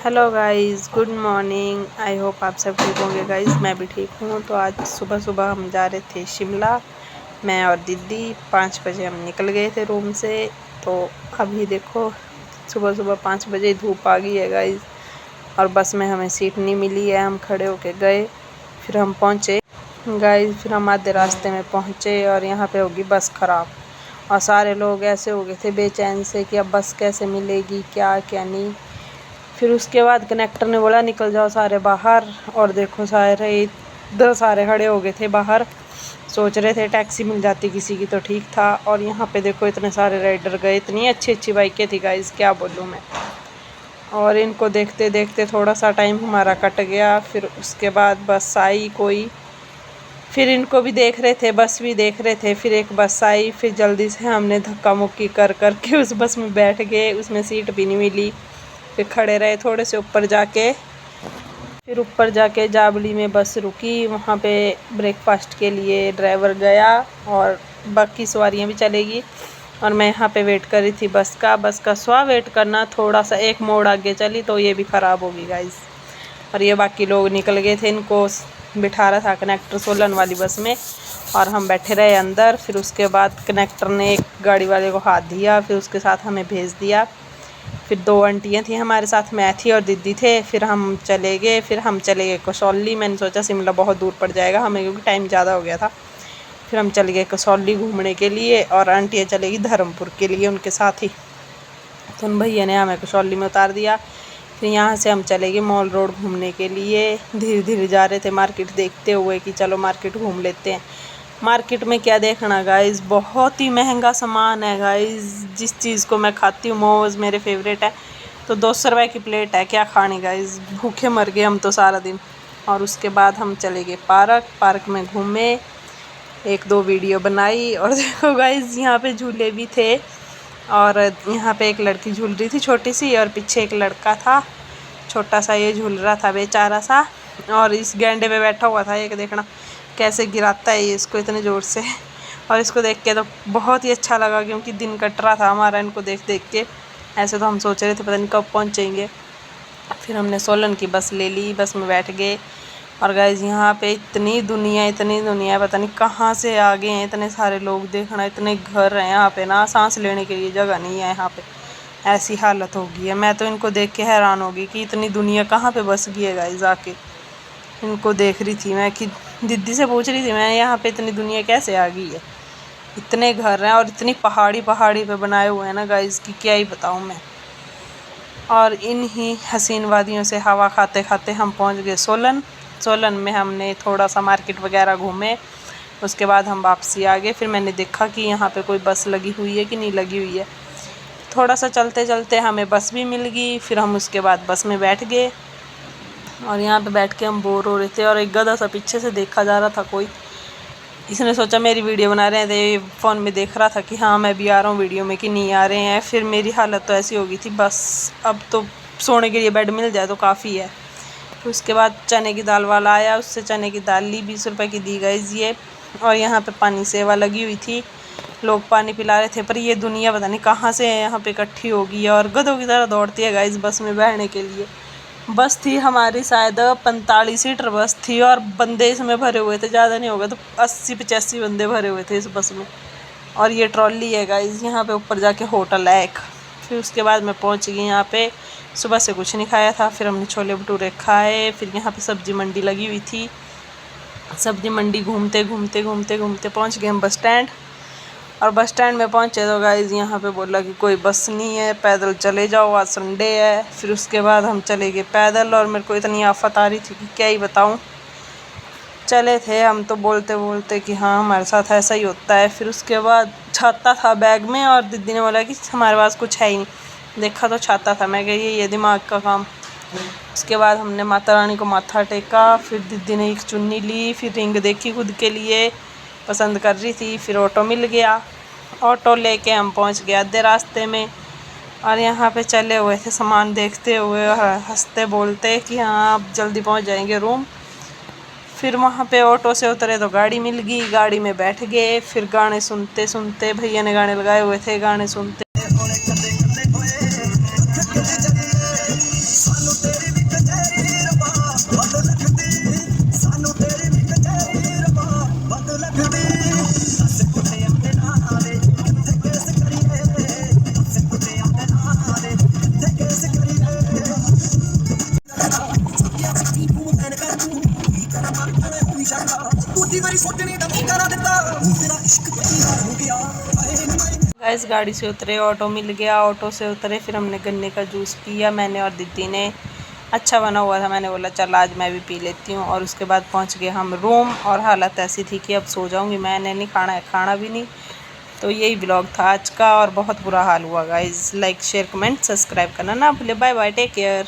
Hello guys, good morning. I hope आप सब ठीक होंगे गाइस। मैं भी ठीक हूँ। तो आज सुबह सुबह हम जा रहे थे शिमला, मैं और दीदी। 5 बजे हम निकल गए थे रूम से। तो अभी देखो सुबह सुबह 5 बजे धूप आ गई है गाइस, और बस में हमें सीट नहीं मिली है। हम खड़े होके गए, फिर हम पहुँचे गाइस। फिर हम आधे रास्ते में पहुँचे और यहाँ पे होगी बस ख़राब, और सारे लोग ऐसे हो गए थे बेचैन से कि अब बस कैसे मिलेगी, क्या क्या नहीं। फिर उसके बाद कनेक्टर ने बोला निकल जाओ सारे बाहर, और देखो सारे खड़े हो गए थे बाहर। सोच रहे थे टैक्सी मिल जाती किसी की तो ठीक था। और यहाँ पे देखो इतने सारे राइडर गए, इतनी अच्छी अच्छी बाइकें थी गाइस, क्या बोलूँ मैं। और इनको देखते देखते थोड़ा सा टाइम हमारा कट गया। फिर उसके बाद बस आई कोई, फिर इनको भी देख रहे थे, बस भी देख रहे थे। फिर एक बस आई, फिर जल्दी से हमने धक्का मुक्की कर कर के उस बस में बैठ गए। उसमें सीट भी नहीं मिली। फिर खड़े रहे थोड़े से ऊपर जाके, फिर ऊपर जाके जाबली में बस रुकी। वहाँ पे ब्रेकफास्ट के लिए ड्राइवर गया और बाकी सवारियाँ भी चलेगी। और मैं यहाँ पे वेट कर रही थी बस का वेट करना, थोड़ा सा एक मोड़ आगे चली तो ये भी ख़राब होगी गाइस। और ये बाकी लोग निकल गए थे, इनको बिठा रहा था कनेक्टर सोलन वाली बस में, और हम बैठे रहे अंदर। फिर उसके बाद कनेक्टर ने एक गाड़ी वाले को हाथ दिया, फिर उसके साथ हमें भेज दिया। फिर 2 आंटियाँ थी हमारे साथ, मैं थी और दीदी थे। फिर हम चले गए कसौली। मैंने सोचा शिमला बहुत दूर पड़ जाएगा हमें, क्योंकि टाइम ज़्यादा हो गया था। फिर हम चले गए कसौली घूमने के लिए, और आंटियाँ चलेगी धर्मपुर के लिए उनके साथ ही। तो उन भैया ने हमें कसौली में उतार दिया। फिर यहाँ से हम चले गए मॉल रोड घूमने के लिए। धीरे धीरे जा रहे थे मार्केट देखते हुए कि चलो मार्केट घूम लेते हैं। मार्केट में क्या देखना गाइस, बहुत ही महंगा सामान है गाइस। जिस चीज़ को मैं खाती हूँ, मोमोज मेरे फेवरेट है, तो 200 रुपये की प्लेट है, क्या खानी गाइस, भूखे मर गए हम तो सारा दिन। और उसके बाद हम चले गए पार्क में घूमे, 1-2 वीडियो बनाई। और देखो गाइस यहाँ पे झूले भी थे, और यहाँ पे एक लड़की झूल रही थी छोटी सी, और पीछे एक लड़का था छोटा सा, ये झूल रहा था बेचारा सा। और इस गेंडे पे बैठा हुआ था, ये देखना कैसे गिराता है ये इसको इतने ज़ोर से। और इसको देख के तो बहुत ही अच्छा लगा, क्योंकि दिन कट रहा था हमारा इनको देख देख के। ऐसे तो हम सोच रहे थे पता नहीं कब पहुँचेंगे। फिर हमने सोलन की बस ले ली, बस में बैठ गए। और गाइस यहाँ पे इतनी दुनिया है, पता नहीं कहाँ से आ गए हैं इतने सारे लोग। देखना इतने घर हैं यहाँ पे ना, सांस लेने के लिए जगह नहीं है यहाँ पे, ऐसी हालत हो गई है। मैं तो इनको देख के हैरान हो गई कि इतनी दुनिया कहाँ पे बस गई है गाइस। आके इनको देख रही थी मैं, कि दीदी से पूछ रही थी मैं यहाँ पे इतनी दुनिया कैसे आ गई है। इतने घर हैं और इतनी पहाड़ी पे बनाए हुए हैं ना गाइस, कि क्या ही बताऊँ मैं। और इन्हीं हसीन वादियों से हवा खाते खाते हम पहुँच गए सोलन में। हमने थोड़ा सा मार्केट वगैरह घूमे, उसके बाद हम वापसी आ गए। फिर मैंने देखा कि यहाँ पे कोई बस लगी हुई है कि नहीं लगी हुई है। थोड़ा सा चलते चलते हमें बस भी मिल गई। फिर हम उसके बाद बस में बैठ गए, और यहाँ पे बैठ के हम बोर हो रहे थे। और एक गधा सा पीछे से देखा जा रहा था कोई, इसने सोचा मेरी वीडियो बना रहे हैं, तो फ़ोन में देख रहा था कि हाँ मैं भी आ रहा हूँ वीडियो में कि नहीं आ रहे हैं। फिर मेरी हालत तो ऐसी हो गई थी, बस अब तो सोने के लिए बेड मिल जाए तो काफ़ी है। फिर उसके बाद चने की दाल वाला आया, उससे चने की दाल ली, 20 रुपये की दी गई ये। और यहाँ पे पानी सेवा लगी हुई थी, लोग पानी पिला रहे थे। पर ये दुनिया पता नहीं कहाँ से यहाँ पे इकट्ठी हो गई है, और गधों की तरह दौड़ती है गाइस बस में बैठने के लिए। बस थी हमारी शायद 45 सीटर बस थी, और बंदे इसमें भरे हुए थे, ज़्यादा नहीं होगा तो 80-85 बंदे भरे हुए थे इस बस में। और ये ट्रॉली है गाइस, यहाँ पे ऊपर जाके होटल है एक। फिर उसके बाद मैं पहुँच गई यहाँ पे। सुबह से कुछ नहीं खाया था, फिर हमने छोले भटूरे खाए। फिर यहाँ पे सब्जी मंडी लगी हुई थी, सब्जी मंडी घूमते पहुँच गए हम बस स्टैंड। और बस स्टैंड में पहुँचे तो गाइस यहाँ पे बोला कि कोई बस नहीं है, पैदल चले जाओ, आज संडे है। फिर उसके बाद हम चले गए पैदल, और मेरे को इतनी आफत आ रही थी कि क्या ही बताऊँ। चले थे हम तो बोलते बोलते कि हाँ हमारे साथ ऐसा ही होता है। फिर उसके बाद छाता था बैग में, और दीदी ने बोला कि हमारे पास कुछ है ही नहीं। देखा तो छाता था, मैं कही ये दिमाग का काम। उसके बाद हमने माता रानी को माथा टेका। फिर दीदी ने एक चुन्नी ली, फिर रिंग देखी खुद के लिए, पसंद कर रही थी। फिर ऑटो मिल गया, ऑटो लेके हम पहुंच गए आधे रास्ते में। और यहाँ पे चले हुए थे सामान देखते हुए, हंसते बोलते कि हाँ अब जल्दी पहुंच जाएंगे रूम। फिर वहाँ पे ऑटो से उतरे तो गाड़ी मिल गई, गाड़ी में बैठ गए। फिर गाने सुनते सुनते, भैया ने गाने लगाए हुए थे, गाने सुनते गाइस गाड़ी से उतरे, ऑटो मिल गया, ऑटो से उतरे, फिर हमने गन्ने का जूस पिया, मैंने और दीदी ने। अच्छा बना हुआ था, मैंने बोला चल आज मैं भी पी लेती हूँ। और उसके बाद पहुँच गए हम रूम, और हालत ऐसी थी कि अब सो जाऊँगी, मैंने नहीं खाना है, खाना भी नहीं। तो यही ब्लॉग था आज का, और बहुत बुरा हाल हुआ guys. Like share comment subscribe करना ना भूले। Bye bye, take care.